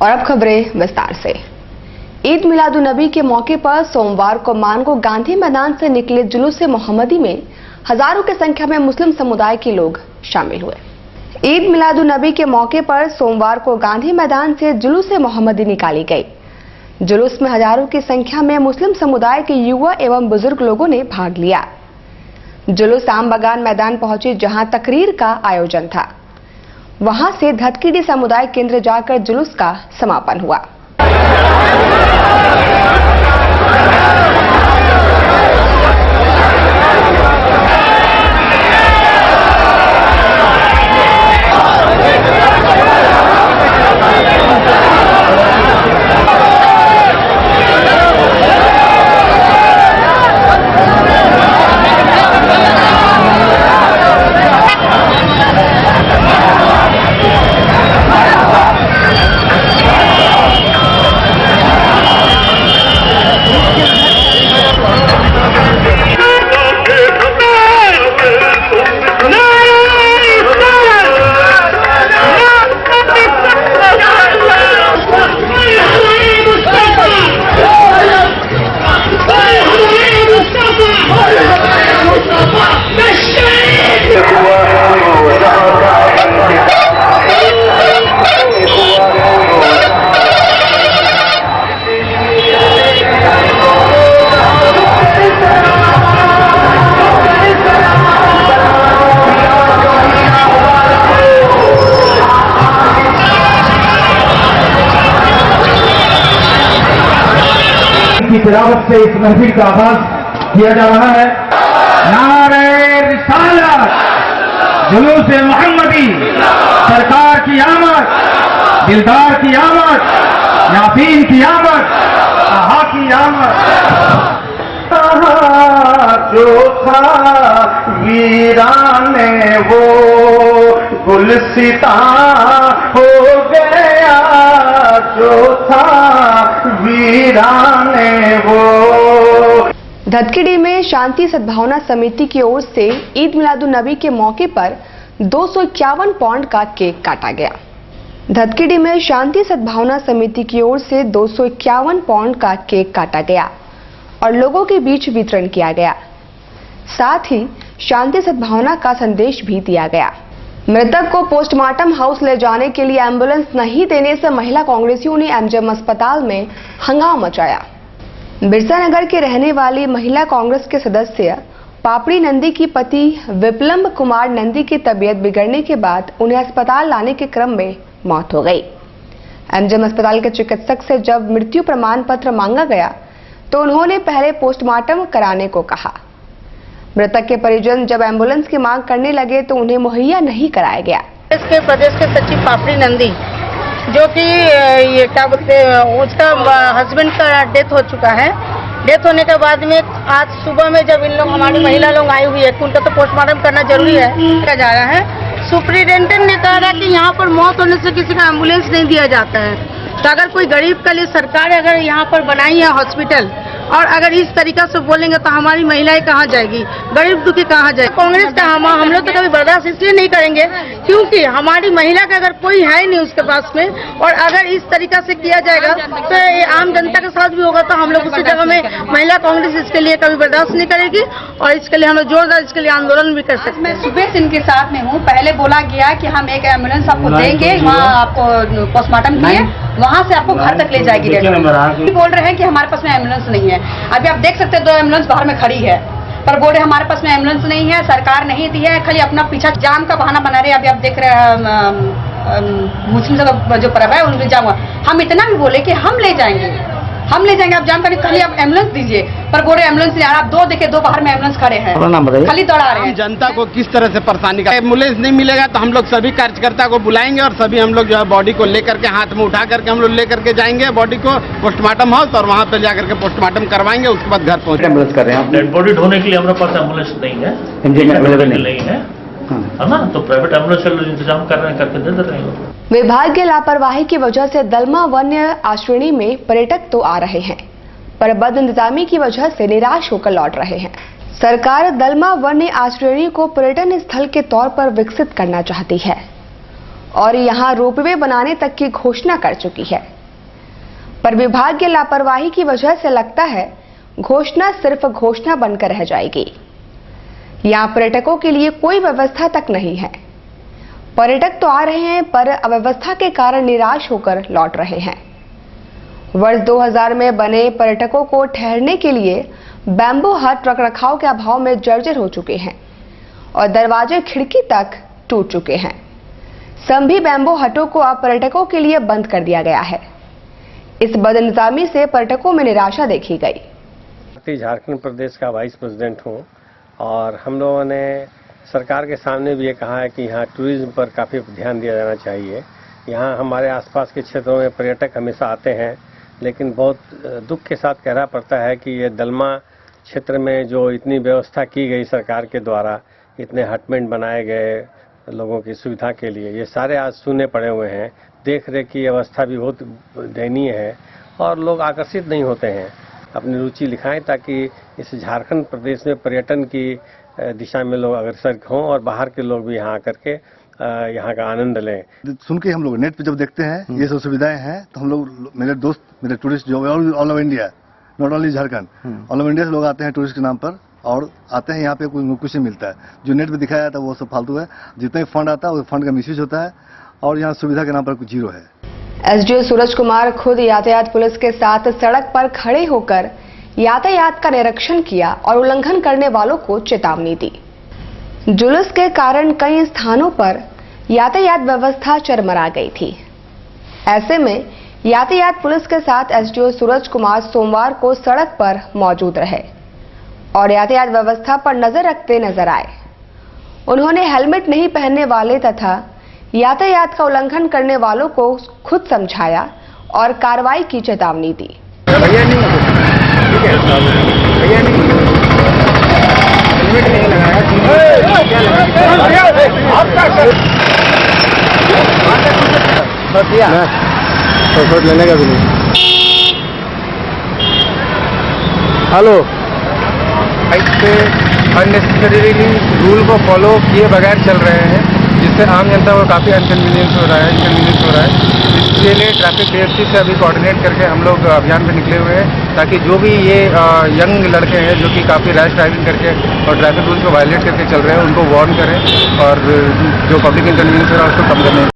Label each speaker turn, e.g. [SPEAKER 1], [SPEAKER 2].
[SPEAKER 1] और अब खबरें विस्तार से। ईद मिलादुन्नबी के मौके पर सोमवार को मानगो गांधी मैदान से निकले जुलूस मोहम्मदी में हजारों की संख्या में मुस्लिम समुदाय के लोग शामिल हुए। ईद मिलादुन्नबी के मौके पर सोमवार को गांधी मैदान से जुलूस मोहम्मदी निकाली गई। जुलूस में हजारों की संख्या में मुस्लिम समुदाय के युवा एवं बुजुर्ग लोगों ने भाग लिया। जुलूस आम बगान मैदान पहुंची, जहां तकरीर का आयोजन था। वहां से धतकीडी समुदाय केंद्र जाकर जुलूस का समापन हुआ।
[SPEAKER 2] की तिलावत से इस महफिल का आगाज किया जा रहा है। नारे रिसालत, जुलूस मोहम्मदी, सरकार की आमद, दिलदार की आमद, यासीन की आमद, आहा की आमद। जो था वीराने वो गुलसिता हो गया, जो था वीराने वो।
[SPEAKER 1] धतकीडी में शांति सद्भावना समिति की ओर से ईद मिलादुन्नबी के मौके पर 251 पाउंड का केक काटा गया। धतकीडी में शांति सद्भावना समिति की ओर से 251 पाउंड का केक काटा गया और लोगों के बीच वितरण किया गया। साथ ही शांति सद्भावना का संदेश भी दिया गया। मृतक को पोस्टमार्टम हाउस ले जाने के लिए एम्बुलेंस नहीं देने से महिला कांग्रेसियों ने एमजीएम अस्पताल में हंगामा मचाया। बिरसा नगर के रहने वाली महिला कांग्रेस के सदस्य पापड़ी नंदी की पति विप्लंब कुमार नंदी की तबीयत बिगड़ने के बाद उन्हें अस्पताल लाने के क्रम में मौत हो गई। एमजीएम अस्पताल के चिकित्सक से जब मृत्यु प्रमाण पत्र मांगा गया तो उन्होंने पहले पोस्टमार्टम कराने को कहा। मृतक के परिजन जब एम्बुलेंस की मांग करने लगे तो उन्हें मुहैया नहीं कराया गया।
[SPEAKER 3] इसके प्रदेश के सचिव पापड़ी नंदी, जो कि ये क्या बोलते हैं, उसका हस्बैंड का डेथ हो चुका है। डेथ होने के बाद में आज सुबह में जब इन लोग हमारी महिला लोग आई हुई है, उनका तो पोस्टमार्टम करना जरूरी है, किया जा रहा है। सुप्रिंटेंडेंट ने कहा था कि यहाँ पर मौत होने से किसी का एम्बुलेंस नहीं दिया जाता है। तो अगर कोई गरीब के लिए सरकार अगर यहाँ पर बनाई है हॉस्पिटल, और अगर इस तरीका से बोलेंगे तो हमारी महिलाएं कहाँ जाएगी, गरीब दुखी कहाँ जाएगी। कांग्रेस का हम लोग तो कभी बर्दाश्त इसलिए नहीं करेंगे क्योंकि हमारी महिला का अगर कोई है नहीं उसके पास में, और अगर इस तरीका से किया जाएगा तो ये आम जनता के साथ भी होगा। तो हम लोग उसी जगह में महिला कांग्रेस इसके लिए कभी बर्दाश्त नहीं करेगी और इसके लिए हम लोग जोरदार इसके लिए आंदोलन भी कर सकते हैं।
[SPEAKER 4] मैं सुबह से इनके साथ में हूँ। पहले बोला गया कि हम एक एम्बुलेंस आपको देंगे, वहाँ आपको पोस्टमार्टम किए, वहाँ से आपको घर तक ले जाएगी। बोल रहे हैं कि हमारे पास में एम्बुलेंस नहीं है। अभी आप देख सकते हैं 2 एम्बुलेंस बाहर में खड़ी है, पर बोल रहे हमारे पास में एम्बुलेंस नहीं है, सरकार नहीं दी है, खाली अपना पीछा जाम का बहाना बना रहे हैं। अभी आप देख रहे हैं मुस्लिम का जो पर्व है उनके जाम, हम इतना भी बोले कि हम ले जाएंगे, आप जाम करें, खाली आप एम्बुलेंस दीजिए, पर बोले एम्बुलेंस नहीं आ रहा। आप 2 देखे 2 बाहर में एम्बुलेंस खड़े हैं, खाली दौड़ा रहे हैं।
[SPEAKER 5] जनता को किस तरह से परेशानी का एम्बुलेंस नहीं मिलेगा तो हम लोग सभी कार्यकर्ता को बुलाएंगे और सभी हम लोग जो है बॉडी को लेकर के हाथ में उठा करके हम लोग लेकर के जाएंगे बॉडी को पोस्टमार्टम हाउस, और वहाँ पे जाकर के पोस्टमार्टम करवाएंगे। उसके बाद घर पहुँचे
[SPEAKER 2] एम्बुलेंस कर रहे हैं।
[SPEAKER 6] डेड बॉडी ढोने के लिए हमारे पास एम्बुलेंस नहीं है, नहीं है ना, तो प्राइवेट एम्बुलेंस इंतजाम कर रहे हैं, करके दे रहे हैं।
[SPEAKER 1] विभाग की लापरवाही की वजह से दलमा वन्य आश्रयणी में पर्यटक तो आ रहे हैं, पर बद इंतजामी की वजह से निराश होकर लौट रहे हैं। सरकार दलमा वन्य आश्रयणी को पर्यटन स्थल के तौर पर विकसित करना चाहती है। और यहां रोपवे बनाने तक की घोषणा कर चुकी है। पर विभाग की लापरवाही की वजह से लगता है घोषणा सिर्फ घोषणा बनकर रह जाएगी। यहां पर्यटकों के लिए कोई व्यवस्था तक नहीं है। पर्यटक तो आ रहे हैं पर अव्यवस्था के कारण निराश होकर लौट रहे हैं। वर्ष 2000 में बने पर्यटकों को ठहरने के लिए बैम्बू हट रखरखाव के अभाव में जर्जर हो चुके हैं और दरवाजे खिड़की तक टूट चुके हैं। सभी बैम्बू हटों को अब पर्यटकों के लिए बंद कर दिया गया है। इस बदनिजामी से पर्यटकों में निराशा देखी गई।
[SPEAKER 7] झारखंड प्रदेश का वाइस प्रेसिडेंट हूं और हम लोगों ने सरकार के सामने भी ये कहा है कि यहाँ टूरिज्म पर काफ़ी ध्यान दिया जाना चाहिए। यहाँ हमारे आसपास के क्षेत्रों में पर्यटक हमेशा आते हैं, लेकिन बहुत दुख के साथ कहना पड़ता है कि ये दलमा क्षेत्र में जो इतनी व्यवस्था की गई सरकार के द्वारा, इतने हटमेंट बनाए गए लोगों की सुविधा के लिए, ये सारे आज सूने पड़े हुए हैं। देख रेख की अवस्था भी बहुत दयनीय है और लोग आकर्षित नहीं होते हैं। अपनी रुचि दिखाएं ताकि इस झारखंड प्रदेश में पर्यटन की दिशा में लोग अग्रसर हों और बाहर के लोग भी यहाँ आकर के यहाँ का आनंद लें।
[SPEAKER 8] सुन के हम लोग नेट पे जब देखते हैं ये सब सुविधाएं हैं तो हम लोग, मेरे दोस्त, मेरे टूरिस्ट जो all over India, not only Jharkhand, all over India से लोग आते हैं टूरिस्ट के नाम पर और आते हैं यहाँ पे कुछ नहीं मिलता है। जो नेट पे दिखाया जाता है वो सब फालतू है। जितना फंड आता है वो फंड का मिसयूज होता है और यहाँ सुविधा के नाम पर कुछ जीरो है।
[SPEAKER 1] एसडीओ सूरज कुमार खुद यातायात पुलिस के साथ सड़क पर खड़े होकर यातायात का निरीक्षण किया और उल्लंघन करने वालों को चेतावनी दी। जुलूस के कारण कई स्थानों पर यातायात व्यवस्था चरमरा गई थी। ऐसे में यातायात पुलिस के साथ एसडीओ सूरज कुमार सोमवार को सड़क पर मौजूद रहे और यातायात व्यवस्था पर नजर रखते नजर आए। उन्होंने हेलमेट नहीं पहनने वाले तथा यातायात का उल्लंघन करने वालों को खुद समझाया और कार्रवाई की चेतावनी दी।
[SPEAKER 2] भैया नहीं, ठीक है, भैया नहीं, हेलमेट नहीं लगाया, तो लेने का भी नहीं। हेलो, ऐसे अननेसेसरीली रूल को फॉलो किए बगैर चल रहे हैं, जिससे आम जनता को काफ़ी इनकन्वीनियंस हो रहा है। इसके लिए ट्रैफिक डीएसपी से अभी कोऑर्डिनेट करके हम लोग अभियान पे निकले हुए हैं, ताकि जो भी ये यंग लड़के हैं जो कि काफ़ी रैश ड्राइविंग करके और ट्रैफिक रूल्स को वायलेट करके चल रहे हैं, उनको वार्न करें और जो पब्लिक इनकन्वीनियंस हो रहा है उसको कम करने